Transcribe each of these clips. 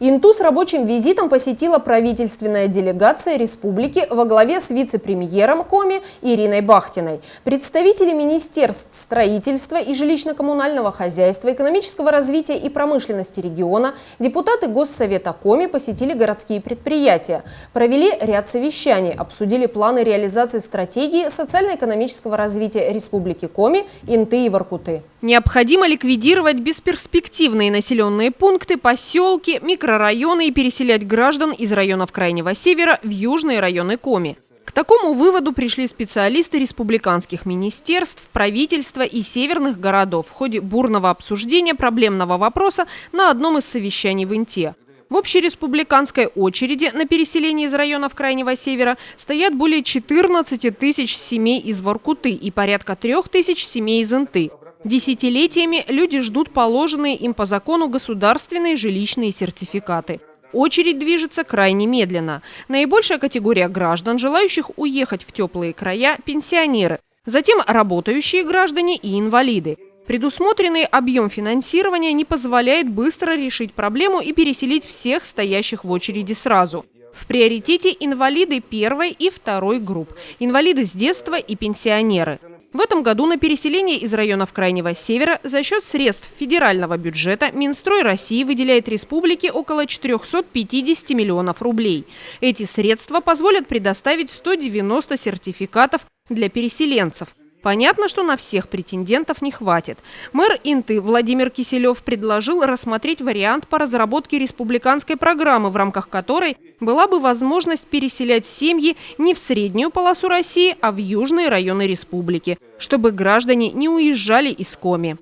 Инту с рабочим визитом посетила правительственная делегация республики во главе с вице-премьером Коми Ириной Бахтиной. Представители министерств строительства и жилищно-коммунального хозяйства, экономического развития и промышленности региона, депутаты Госсовета Коми посетили городские предприятия, провели ряд совещаний, обсудили планы реализации стратегии социально-экономического развития Республики Коми, Инты и Воркуты. Необходимо ликвидировать бесперспективные населенные пункты, поселки, микрорайоны и переселять граждан из районов Крайнего Севера в южные районы Коми. К такому выводу пришли специалисты республиканских министерств, правительства и северных городов в ходе бурного обсуждения проблемного вопроса на одном из совещаний в Инте. В общереспубликанской очереди на переселение из районов Крайнего Севера стоят более 14 тысяч семей из Воркуты и порядка 3 тысяч семей из Инты. Десятилетиями люди ждут положенные им по закону государственные жилищные сертификаты. Очередь движется крайне медленно. Наибольшая категория граждан, желающих уехать в теплые края – пенсионеры. Затем работающие граждане и инвалиды. Предусмотренный объем финансирования не позволяет быстро решить проблему и переселить всех стоящих в очереди сразу. В приоритете инвалиды первой и второй групп, инвалиды с детства и пенсионеры. В этом году на переселение из районов Крайнего Севера за счет средств федерального бюджета Минстрой России выделяет республике около 450 миллионов рублей. Эти средства позволят предоставить 190 сертификатов для переселенцев. Понятно, что на всех претендентов не хватит. Мэр Инты Владимир Киселев предложил рассмотреть вариант по разработке республиканской программы, в рамках которой была бы возможность переселять семьи не в среднюю полосу России, а в южные районы республики, чтобы граждане не уезжали из Коми.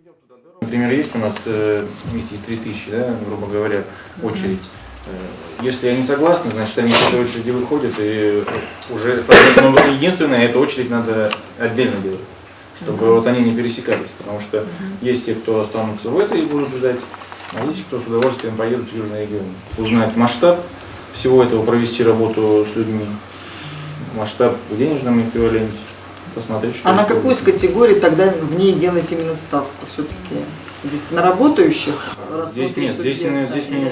Например, есть у нас эти 3000, да, грубо говоря, очередь. Если они согласны, значит они из этой очереди выходят, и уже единственное, эту очередь надо отдельно делать, чтобы вот они не пересекались, потому что есть те, кто останутся в этой и будут ждать, а есть кто с удовольствием поедут в южный регион. Узнать масштаб всего этого, провести работу с людьми, масштаб в денежном эквиваленте, посмотреть, что... А на какую из категорий тогда в ней делать именно ставку все-таки? Здесь на работающих? Здесь нет, здесь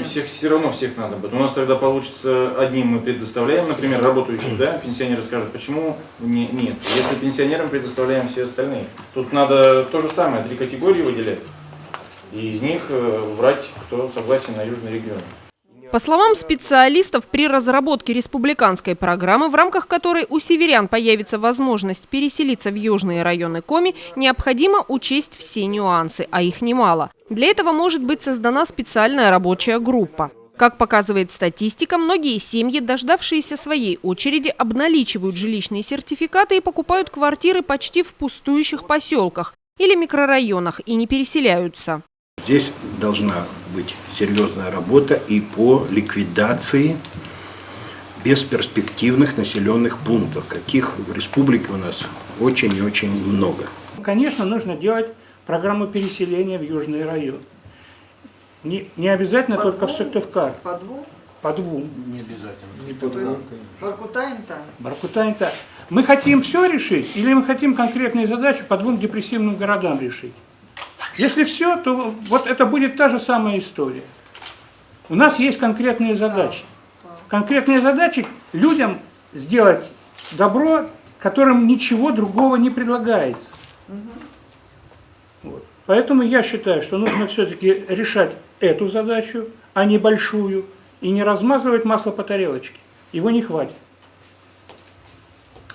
всех, все равно всех надо будет. У нас тогда получится, одним мы предоставляем, например, работающим, да, пенсионеры скажут, почему нет. Если пенсионерам предоставляем все остальные. Тут надо то же самое, 3 категории выделять, и из них брать, кто согласен на южный регион. По словам специалистов, при разработке республиканской программы, в рамках которой у северян появится возможность переселиться в южные районы Коми, необходимо учесть все нюансы, а их немало. Для этого может быть создана специальная рабочая группа. Как показывает статистика, многие семьи, дождавшиеся своей очереди, обналичивают жилищные сертификаты и покупают квартиры почти в пустующих поселках или микрорайонах и не переселяются. Здесь должна быть серьезная работа и по ликвидации бесперспективных населенных пунктов, каких в республике у нас очень и очень много. Конечно, нужно делать программу переселения в южный район. Не обязательно только в Сыктывкар. По двум? По двум. Не обязательно. То есть Воркута-Инта? Воркута-Инта. Мы хотим все решить или мы хотим конкретные задачи по 2 депрессивным городам решить? Если все, то вот это будет та же самая история. У нас есть конкретные задачи. Конкретные задачи людям сделать добро, которым ничего другого не предлагается. Вот. Поэтому я считаю, что нужно все-таки решать эту задачу, а не большую, и не размазывать масло по тарелочке. Его не хватит.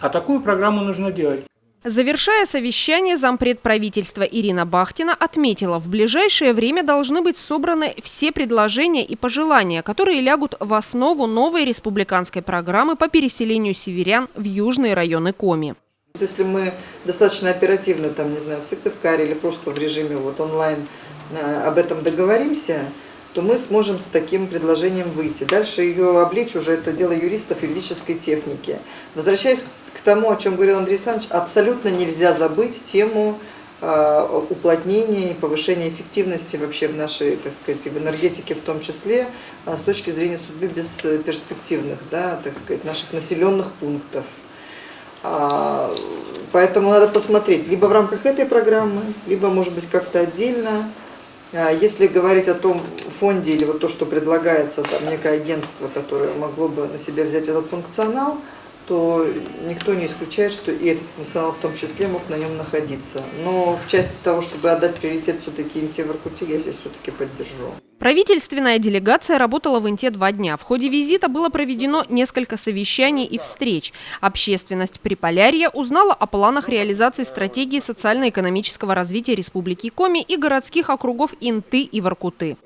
А такую программу нужно делать. Завершая совещание, зампред правительства Ирина Бахтина отметила, в ближайшее время должны быть собраны все предложения и пожелания, которые лягут в основу новой республиканской программы по переселению северян в южные районы Коми. Если мы достаточно оперативно, там, не знаю, в Сыктывкаре или просто в режиме вот онлайн об этом договоримся, то мы сможем с таким предложением выйти. Дальше ее обличь уже это дело юристов юридической техники. Возвращаясь к тому, о чем говорил Андрей Александрович, абсолютно нельзя забыть тему уплотнения и повышения эффективности вообще в нашей, так сказать, в энергетике в том числе, с точки зрения судьбы бесперспективных, да, так сказать, наших населенных пунктов. Поэтому надо посмотреть, либо в рамках этой программы, либо, может быть, как-то отдельно Если говорить о том фонде или вот то, что предлагается, там некое агентство, которое могло бы на себя взять этот функционал, то никто не исключает, что и этот функционал в том числе мог на нем находиться. Но в части того, чтобы отдать приоритет все-таки Инте Воркуте, я здесь все-таки поддержу. Правительственная делегация работала в Инте 2 дня. В ходе визита было проведено несколько совещаний и встреч. Общественность Приполярья узнала о планах реализации стратегии социально-экономического развития Республики Коми и городских округов Инты и Воркуты.